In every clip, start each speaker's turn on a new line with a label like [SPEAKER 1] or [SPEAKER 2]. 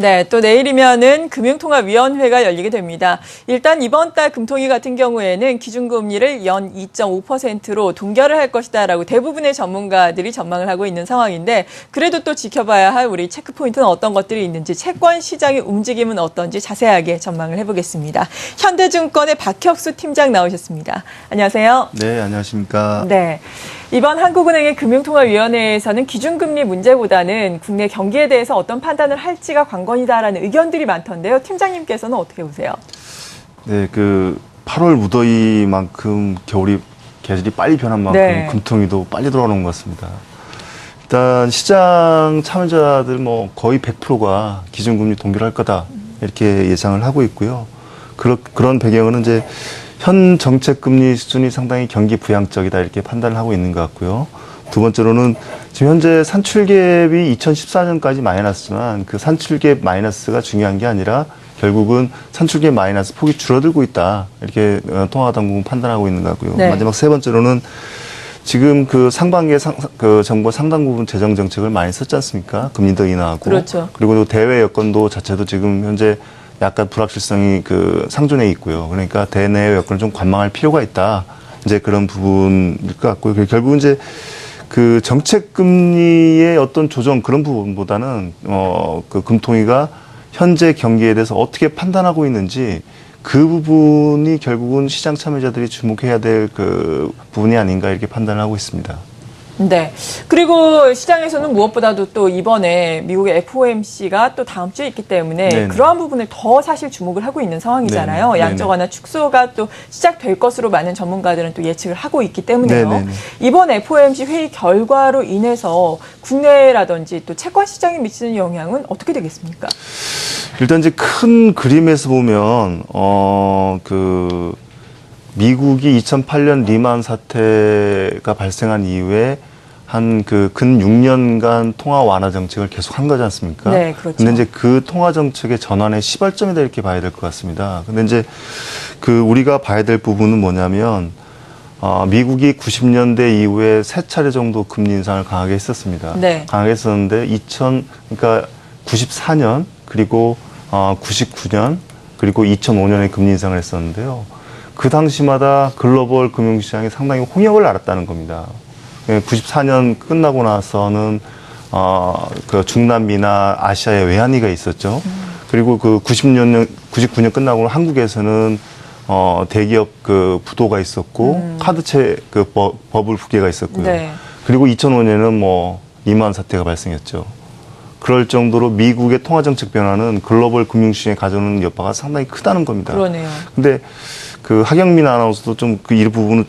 [SPEAKER 1] 네, 또 내일이면은 금융통화위원회가 열리게 됩니다. 일단 이번 달 금통위 같은 경우에는 기준금리를 연 2.5%로 동결을 할 것이다라고 대부분의 전문가들이 전망을 하고 있는 상황인데 그래도 또 지켜봐야 할 우리 체크포인트는 어떤 것들이 있는지 채권 시장의 움직임은 어떤지 자세하게 전망을 해보겠습니다. 현대증권의 박혁수 팀장 나오셨습니다. 안녕하세요.
[SPEAKER 2] 네, 안녕하십니까.
[SPEAKER 1] 네. 이번 한국은행의 금융통화위원회에서는 기준금리 문제보다는 국내 경기에 대해서 어떤 판단을 할지가 관건이다라는 의견들이 많던데요. 팀장님께서는 어떻게 보세요?
[SPEAKER 2] 네, 8월 무더위만큼 계절이 빨리 변한 만큼 금통위도 빨리 돌아오는 것 같습니다. 일단 시장 참여자들 거의 100%가 기준금리 동결할 거다 이렇게 예상을 하고 있고요. 그런 배경은 이제 현 정책금리 수준이 상당히 경기 부양적이다 이렇게 판단을 하고 있는 것 같고요. 두 번째로는 지금 현재 산출갭이 2014년까지 마이너스지만 그 산출갭 마이너스가 중요한 게 아니라 결국은 산출갭 마이너스 폭이 줄어들고 있다 이렇게 통화당국은 판단하고 있는 것 같고요. 네. 마지막 세 번째로는 지금 상반기에 정부가 상당 부분 재정 정책을 많이 썼지 않습니까? 금리도 인하하고. 그렇죠. 그리고 대외 여건도 자체도 지금 현재 약간 불확실성이 상존해 있고요. 그러니까 대내외 여건을 좀 관망할 필요가 있다. 이제 그런 부분일 것 같고요. 결국은 이제 정책 금리의 어떤 조정 그런 부분보다는 금통위가 현재 경기에 대해서 어떻게 판단하고 있는지 그 부분이 결국은 시장 참여자들이 주목해야 될 부분이 아닌가 이렇게 판단을 하고 있습니다.
[SPEAKER 1] 네. 그리고 시장에서는 무엇보다도 또 이번에 미국의 FOMC가 또 다음 주에 있기 때문에 네네. 그러한 부분을 더 사실 주목을 하고 있는 상황이잖아요. 네네. 양적 완화 축소가 또 시작될 것으로 많은 전문가들은 또 예측을 하고 있기 때문에요. 네네. 이번 FOMC 회의 결과로 인해서 국내라든지 또 채권 시장에 미치는 영향은 어떻게 되겠습니까?
[SPEAKER 2] 일단 이제 큰 그림에서 보면 미국이 2008년 리만 사태가 발생한 이후에 근 6년간 통화 완화 정책을 계속 한 거지 않습니까? 네, 그렇죠. 근데 이제 그 통화 정책의 전환의 시발점이다 이렇게 봐야 될 것 같습니다. 근데 이제 우리가 봐야 될 부분은 뭐냐면 미국이 90년대 이후에 3차례 정도 금리 인상을 강하게 했었습니다. 네. 강하게 했었는데 그러니까 94년 그리고 99년 그리고 2005년에 금리 인상을 했었는데요. 그 당시마다 글로벌 금융시장이 상당히 홍역을 앓았다는 겁니다. 94년 끝나고 나서는 중남미나 아시아에 외환위기가 있었죠. 그리고 99년 끝나고 한국에서는 대기업 부도가 있었고 카드채 버블 붕괴가 있었고요. 네. 그리고 2005년에는 리만 사태가 발생했죠. 그럴 정도로 미국의 통화정책 변화는 글로벌 금융시장에 가져오는 여파가 상당히 크다는 겁니다. 그러네요. 근데 하경민 아나운서도 좀 이 부분은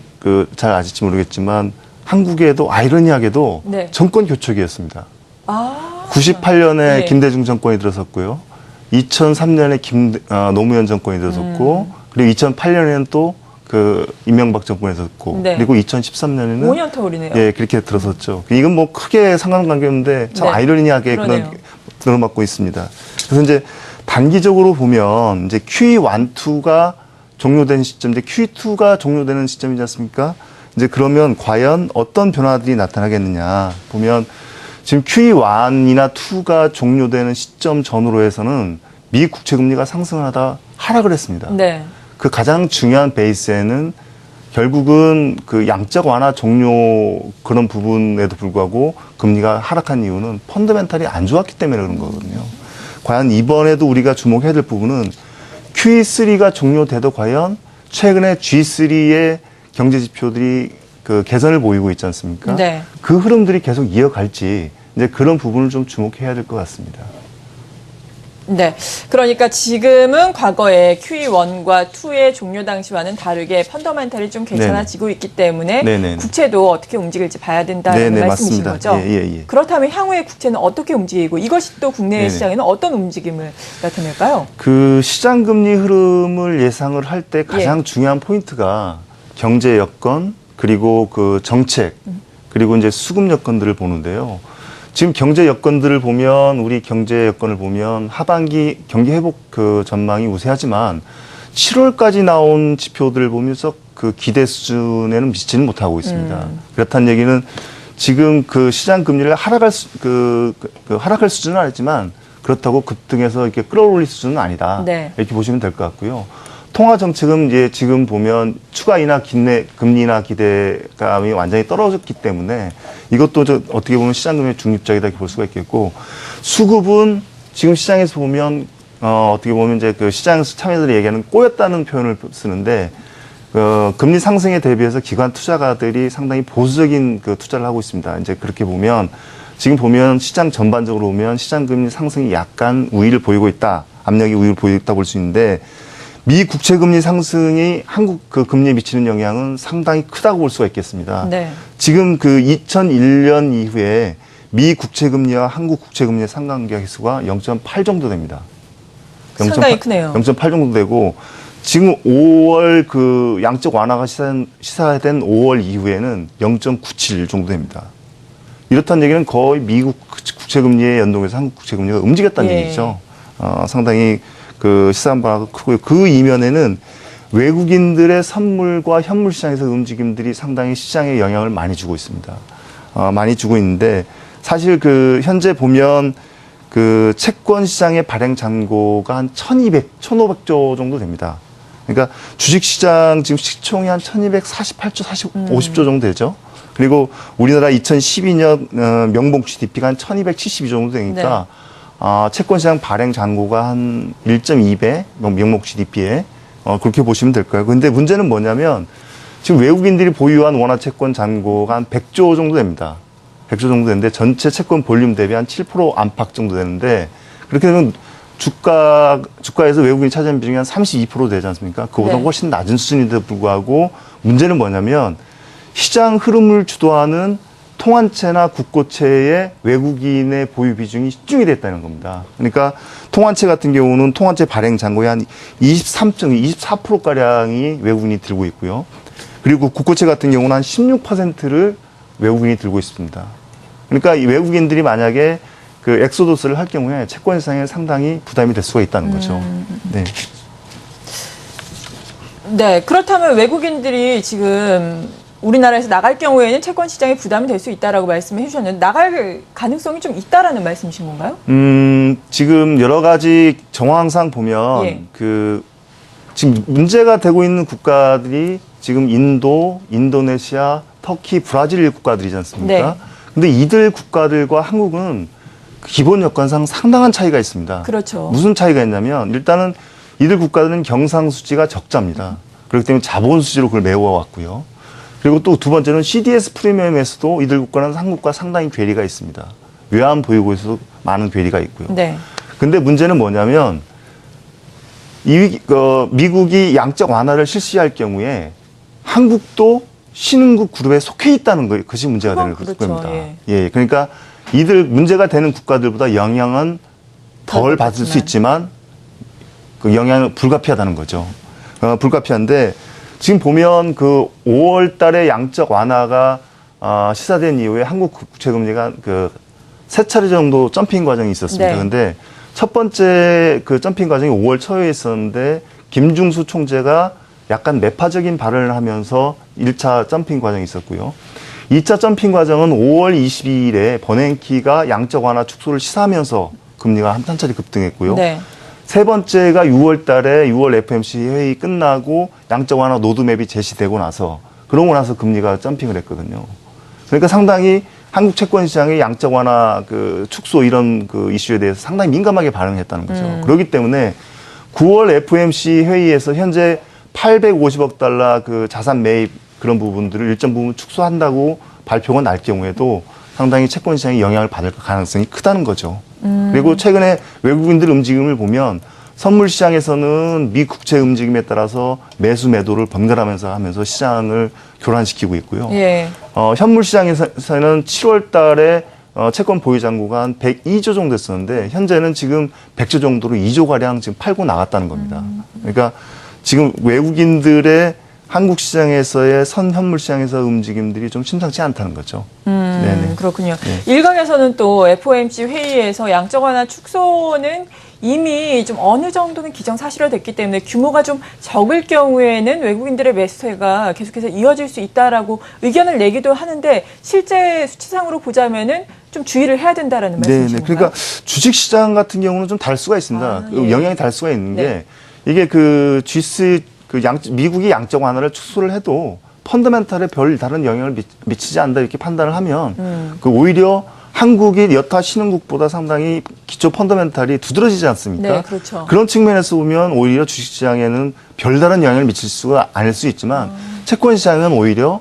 [SPEAKER 2] 잘 아실지 모르겠지만 한국에도 아이러니하게도 네. 정권 교체기였습니다. 98년에 네. 김대중 정권이 들어섰고요. 2003년에 노무현 정권이 들어섰고 그리고 2008년에는 또 이명박 정권이 들어섰고 네. 그리고 2013년에는
[SPEAKER 1] 5년 터울이네요.
[SPEAKER 2] 예, 그렇게 들어섰죠. 이건 크게 상관관계없는데 참 네. 아이러니하게 들어맞고 있습니다. 그래서 이제 단기적으로 보면 이제 QE1, 2가 종료된 시점, 이제 QE2가 종료되는 시점이지 않습니까? 이제 그러면 과연 어떤 변화들이 나타나겠느냐 보면 지금 QE1이나 2가 종료되는 시점 전후로 해서는 미 국채 금리가 상승하다 하락을 했습니다. 네. 가장 중요한 베이스에는 결국은 양적 완화 종료 그런 부분에도 불구하고 금리가 하락한 이유는 펀더멘탈이 안 좋았기 때문에 그런 거거든요. 과연 이번에도 우리가 주목해야 될 부분은 QE3가 종료돼도 과연 최근에 G3의 경제 지표들이 개선을 보이고 있지 않습니까? 네. 그 흐름들이 계속 이어갈지 이제 그런 부분을 좀 주목해야 될 것 같습니다.
[SPEAKER 1] 네. 그러니까 지금은 과거에 QE1과 2의 종료 당시와는 다르게 펀더멘탈이 좀 괜찮아지고 네네. 있기 때문에 네네. 국채도 어떻게 움직일지 봐야 된다는 네네, 말씀이신 맞습니다. 거죠? 예. 그렇다면 향후의 국채는 어떻게 움직이고 이것이 또 국내 네네. 시장에는 어떤 움직임을 나타낼까요?
[SPEAKER 2] 시장 금리 흐름을 예상을 할 때 가장 중요한 포인트가 경제 여건 그리고 정책 그리고 이제 수급 여건들을 보는데요. 지금 경제 여건들을 보면 우리 경제 여건을 보면 하반기 경기 회복 전망이 우세하지만 7월까지 나온 지표들을 보면서 기대 수준에는 미치지는 못하고 있습니다. 그렇다는 얘기는 지금 시장 금리를 하락할 수준은 아니지만 그렇다고 급등해서 이렇게 끌어올릴 수준은 아니다.
[SPEAKER 1] 네.
[SPEAKER 2] 이렇게 보시면 될 것 같고요. 통화 정책은 이제 지금 보면 추가 인하 금리나 기대감이 완전히 떨어졌기 때문에 이것도 어떻게 보면 시장금융의 중립적이다 이렇게 볼 수가 있겠고, 수급은 지금 시장에서 보면 어떻게 보면 이제 그 시장에서 참여자들이 얘기하는 꼬였다는 표현을 쓰는데, 금리 상승에 대비해서 기관 투자가들이 상당히 보수적인 그 투자를 하고 있습니다. 이제 그렇게 보면 지금 보면 시장 전반적으로 보면 시장 금리 상승이 약간 우위를 보이고 있다, 압력이 우위를 보이고 있다 볼 수 있는데, 미 국채 금리 상승이 한국 그 금리에 미치는 영향은 상당히 크다고 볼 수가 있겠습니다.
[SPEAKER 1] 네.
[SPEAKER 2] 지금 그 2001년 이후에 미 국채 금리와 한국 국채 금리의 상관관계 지수가 0.8 정도 됩니다.
[SPEAKER 1] 상당히 크네요.
[SPEAKER 2] 0.8 정도 되고, 지금 5월 그 양적 완화가 시사된 5월 이후에는 0.97 정도 됩니다. 이렇다는 얘기는 거의 미국 국채 금리에 연동해서 한국 국채 금리가 움직였다는 얘기죠. 상당히 그 시사한 바가 크고요. 그 이면에는 외국인들의 선물과 현물 시장에서 움직임들이 상당히 시장에 영향을 많이 주고 있습니다. 많이 주고 있는데, 사실 그 현재 보면 그 채권 시장의 발행 잔고가 한 1,500조 정도 됩니다. 그러니까 주식 시장 지금 시총이 한 1,248조, 50조 정도 되죠. 그리고 우리나라 2012년 명목 GDP가 한 1,272 정도 되니까, 네. 채권 시장 발행 잔고가 한 1.2배 명목 GDP에 그렇게 보시면 될 거예요. 그런데 문제는 뭐냐면 지금 외국인들이 보유한 원화 채권 잔고가 한 100조 정도 됩니다. 100조 정도 되는데 전체 채권 볼륨 대비 한 7% 안팎 정도 되는데, 그렇게 되면 주가에서 외국인이 차지하는 비중이 한 32% 되지 않습니까? 그보다 네. 훨씬 낮은 수준인데도 불구하고 문제는 뭐냐면 시장 흐름을 주도하는 통환채나 국고채의 외국인의 보유 비중이 집중이 됐다는 겁니다. 그러니까 통환채 같은 경우는 통환채 발행 잔고의 한 24%가량이 외국인이 들고 있고요. 그리고 국고채 같은 경우는 한 16%를 외국인이 들고 있습니다. 그러니까 이 외국인들이 만약에 그 엑소더스를 할 경우에 채권 시장에 상당히 부담이 될 수가 있다는 거죠. 네.
[SPEAKER 1] 네, 그렇다면 외국인들이 지금 우리나라에서 나갈 경우에는 채권 시장에 부담이 될 수 있다라고 말씀해 주셨는데, 나갈 가능성이 좀 있다라는 말씀이신 건가요?
[SPEAKER 2] 지금 여러 가지 정황상 보면
[SPEAKER 1] 예.
[SPEAKER 2] 그 지금 문제가 되고 있는 국가들이 지금 인도, 인도네시아, 터키, 브라질 국가들이지 않습니까?
[SPEAKER 1] 네.
[SPEAKER 2] 근데 이들 국가들과 한국은 기본 여건상 상당한 차이가 있습니다.
[SPEAKER 1] 그렇죠.
[SPEAKER 2] 무슨 차이가 있냐면, 일단은 이들 국가들은 경상수지가 적자입니다. 그렇기 때문에 자본 수지로 그걸 메워왔고요. 그리고 또 두 번째는 CDS 프리미엄에서도 이들 국가는 한국과 상당히 괴리가 있습니다. 외환 보유고에서도 많은 괴리가 있고요.
[SPEAKER 1] 네. 근데
[SPEAKER 2] 문제는 뭐냐면, 미국이 양적 완화를 실시할 경우에 한국도 신흥국 그룹에 속해 있다는 것이 문제가 되는
[SPEAKER 1] 그렇죠.
[SPEAKER 2] 겁니다.
[SPEAKER 1] 예.
[SPEAKER 2] 예, 그러니까 이들 문제가 되는 국가들보다 영향은 덜 받을 수 있지만 그 영향은 불가피하다는 거죠. 불가피한데, 지금 보면 그 5월 달에 양적 완화가 시사된 이후에 한국 국채 금리가 그 세 차례 정도 점핑 과정이 있었습니다.
[SPEAKER 1] 네.
[SPEAKER 2] 그런데 첫 번째 그 점핑 과정이 5월 초에 있었는데, 김중수 총재가 약간 매파적인 발언을 하면서 1차 점핑 과정이 있었고요. 2차 점핑 과정은 5월 22일에 버냉키가 양적 완화 축소를 시사하면서 금리가 한 차례 급등했고요.
[SPEAKER 1] 네.
[SPEAKER 2] 세 번째가 6월 달에 6월 FOMC 회의 끝나고 양적 완화 로드맵이 제시되고 나서, 그러고 나서 금리가 점핑을 했거든요. 그러니까 상당히 한국 채권 시장의 양적 완화 그 축소 이런 그 이슈에 대해서 상당히 민감하게 반응했다는 거죠. 그렇기 때문에 9월 FOMC 회의에서 현재 850억 달러 그 자산 매입 그런 부분들을 일정 부분 축소한다고 발표가 날 경우에도 상당히 채권 시장에 영향을 받을 가능성이 크다는 거죠. 그리고 최근에 외국인들 움직임을 보면 선물 시장에서는 미 국채 움직임에 따라서 매수 매도를 번갈아가면서 하면서 시장을 교란시키고 있고요.
[SPEAKER 1] 예.
[SPEAKER 2] 현물 시장에서는 7월 달에 채권 보유 잔고가 한 102조 정도 됐었는데, 현재는 지금 100조 정도로 2조 가량 지금 팔고 나갔다는 겁니다. 그러니까 지금 외국인들의 한국 시장에서의 선현물 시장에서 움직임들이 좀 심상치 않다는 거죠. 네네.
[SPEAKER 1] 그렇군요.
[SPEAKER 2] 네.
[SPEAKER 1] 일각에서는 또 FOMC 회의에서 양적 완화 축소는 이미 좀 어느 정도는 기정사실화됐기 때문에 규모가 좀 적을 경우에는 외국인들의 매수세가 계속해서 이어질 수 있다라고 의견을 내기도 하는데, 실제 수치상으로 보자면은 좀 주의를 해야 된다라는
[SPEAKER 2] 네,
[SPEAKER 1] 말씀이신가요?
[SPEAKER 2] 그러니까 주식시장 같은 경우는 좀 다를 수가 있습니다.
[SPEAKER 1] 예.
[SPEAKER 2] 영향이 다를 수가 있는
[SPEAKER 1] 네.
[SPEAKER 2] 게 이게 그 G3 미국이 양적 완화를 축소를 해도 펀더멘탈에 별 다른 영향을 미치지 않는다 이렇게 판단을 하면 오히려 한국이 여타 신흥국보다 상당히 기초 펀더멘탈이 두드러지지 않습니까?
[SPEAKER 1] 네, 그렇죠.
[SPEAKER 2] 그런 측면에서 보면 오히려 주식시장에는 별다른 영향을 미칠 수가 않을 수 있지만 채권시장은 오히려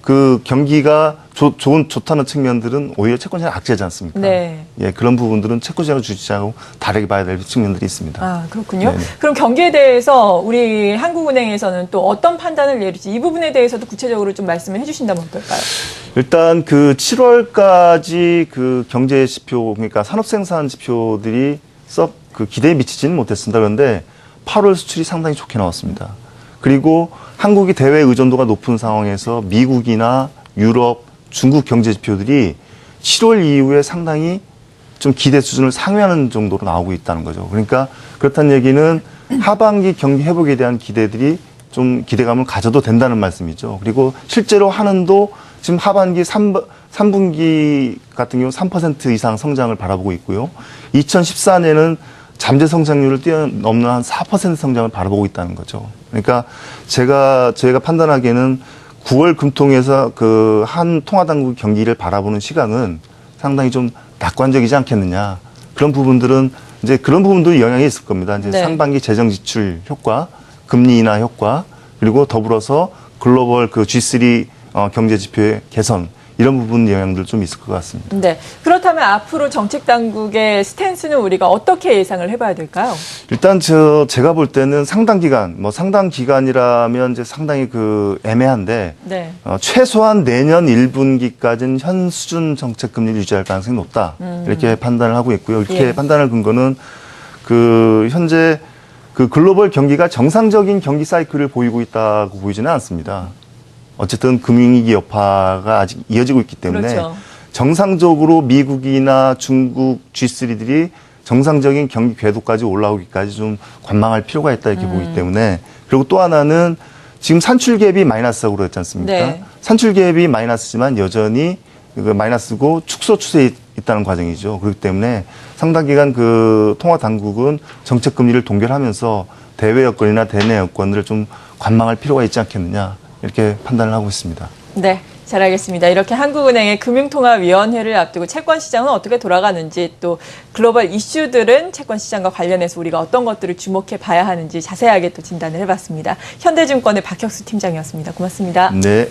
[SPEAKER 2] 그 경기가 좋다는 측면들은 오히려 채권시장 악재지 않습니까?
[SPEAKER 1] 네.
[SPEAKER 2] 예, 그런 부분들은 채권시장 주식시장하고 다르게 봐야 될 측면들이 있습니다.
[SPEAKER 1] 아, 그렇군요.
[SPEAKER 2] 네네.
[SPEAKER 1] 그럼 경기에 대해서 우리 한국은행에서는 또 어떤 판단을 내릴지 이 부분에 대해서도 구체적으로 좀 말씀을 해주신다면 어떨까요?
[SPEAKER 2] 일단 그 7월까지 그 경제 지표, 그러니까 산업 생산 지표들이 썩 그 기대에 미치지는 못했습니다. 그런데 8월 수출이 상당히 좋게 나왔습니다. 그리고 한국이 대외 의존도가 높은 상황에서 미국이나 유럽, 중국 경제 지표들이 7월 이후에 상당히 좀 기대 수준을 상회하는 정도로 나오고 있다는 거죠. 그러니까 그렇다는 얘기는 하반기 경기 회복에 대한 기대들이 좀 기대감을 가져도 된다는 말씀이죠. 그리고 실제로 한은도 지금 하반기 3분기 같은 경우 3% 이상 성장을 바라보고 있고요. 2014년에는 잠재 성장률을 뛰어넘는 한 4% 성장을 바라보고 있다는 거죠. 그러니까 저희가 판단하기에는 9월 금통에서 그 한 통화당국 경기를 바라보는 시각은 상당히 좀 낙관적이지 않겠느냐. 그런 부분들은 이제 그런 부분도 영향이 있을 겁니다. 이제
[SPEAKER 1] 네.
[SPEAKER 2] 상반기 재정 지출 효과, 금리 인하 효과, 그리고 더불어서 글로벌 그 G3 경제 지표의 개선 이런 부분 영향들 좀 있을 것 같습니다.
[SPEAKER 1] 네. 그렇다면 앞으로 정책 당국의 스탠스는 우리가 어떻게 예상을 해봐야 될까요?
[SPEAKER 2] 일단 제가 볼 때는 상당 기간이라면 이제 상당히 그 애매한데
[SPEAKER 1] 네.
[SPEAKER 2] 최소한 내년 1분기까지는 현 수준 정책 금리를 유지할 가능성이 높다 이렇게 판단을 하고 있고요. 이렇게
[SPEAKER 1] 예.
[SPEAKER 2] 판단할 근거는 그 현재 그 글로벌 경기가 정상적인 경기 사이클을 보이고 있다고 보이지는 않습니다. 어쨌든 금융위기 여파가 아직 이어지고 있기 때문에
[SPEAKER 1] 그렇죠.
[SPEAKER 2] 정상적으로 미국이나 중국 G3들이 정상적인 경기 궤도까지 올라오기까지 좀 관망할 필요가 있다 이렇게 보기 때문에 그리고 또 하나는 지금 산출 갭이 마이너스라고 그랬지 않습니까?
[SPEAKER 1] 네.
[SPEAKER 2] 산출 갭이 마이너스지만 여전히 그 마이너스고 축소 추세에 있다는 과정이죠. 그렇기 때문에 상당 기간 그 통화 당국은 정책 금리를 동결하면서 대외 여건이나 대내 여건들을 좀 관망할 필요가 있지 않겠느냐. 이렇게 판단을 하고 있습니다.
[SPEAKER 1] 네, 잘 알겠습니다. 이렇게 한국은행의 금융통화위원회를 앞두고 채권시장은 어떻게 돌아가는지 또 글로벌 이슈들은 채권시장과 관련해서 우리가 어떤 것들을 주목해 봐야 하는지 자세하게 또 진단을 해봤습니다. 현대증권의 박혁수 팀장이었습니다. 고맙습니다.
[SPEAKER 2] 네.